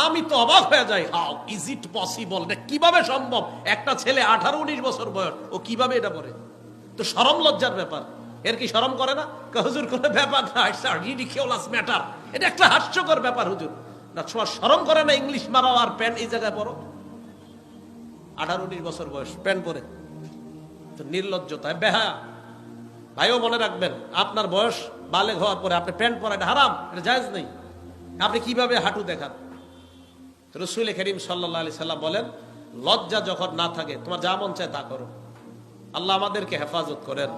আমি তো অবাক হয়ে যাই, হাউ ইজ ইট পসিবল, এটা কিভাবে সম্ভব? একটা ছেলে 18-19 বছর বয়স, ও কিভাবে এটা পড়ে? তো শরম লজ্জার ব্যাপার। এর কি শরম করে না? হুজুর কোনো ব্যাপার না, ইটস আ রিডিকিউলাস ম্যাটার, এটা একটা হাস্যকর ব্যাপার হুজুর। না তোমার শরম করে না ইংলিশ মারাও আর প্যান্ট এই জায়গায় পরো? 18-19 বছর বয়স প্যান্ট পরে, তো নির্লজ্জতা, বেহায়া। ভাইও মনে রাখবেন, আপনার বয়স বালেগ হওয়ার পরে আপনি প্যান্ট পরা এটা হারাম, এটা জায়েজ নেই। আপনি কিভাবে হাঁটু দেখান? রাসূল করিম সাল্লাল্লাহু আলাইহি সাল্লাম বলেন, লজ্জা যখন না থাকে তোমার যা মন চায় তা করো। আল্লাহ আমাদেরকে হেফাজত করেন।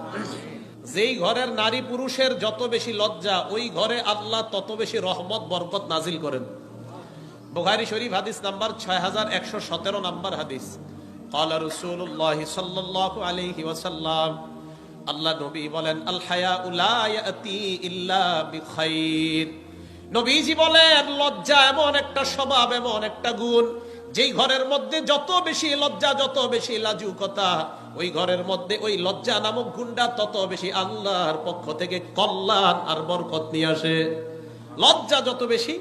যেই ঘরের নারী পুরুষের যত বেশি লজ্জা, ওই ঘরে আল্লাহ তত বেশি রহমত বরকত নাজিল করেন। বুখারী শরীফ হাদিস নাম্বার 6117 নাম্বার হাদিস। ক্বালা রাসূলুল্লাহ সাল্লাল্লাহু আলাইহি ওয়াসাল্লাম, আল্লাহ নবী বলেন, আল হায়াউ লা ইয়াতি ইল্লা বিখাইর। নবীজি বলেন, লজ্জা এমন একটা স্বভাব, এমন একটা গুণ, যেই ঘরের মধ্যে যত বেশি লজ্জা, যত বেশি লাজুকতা, ওই ঘরের মধ্যে ওই লজ্জা নামক গুণটা তত বেশি আল্লাহর পক্ষ থেকে কল্যাণ আর বরকত নিয়ে আসে। লজ্জা যত বেশি,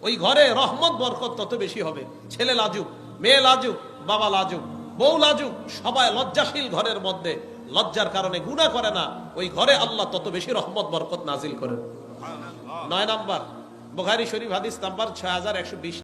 ওই ঘরে রহমত বরকত তত বেশি হবে। ছেলে লাজুক, মেয়ে লাজুক, বাবা লাজুক, বউ লাজুক, সবাই লজ্জাশীল ঘরের মধ্যে লজ্জার কারণে গুনাহ করে না, ওই ঘরে আল্লাহ তত বেশি রহমত বরকত নাজিল করেন। 9 নাম্বার, বুখারী শরীফ হাদিস নাম্বার 6120।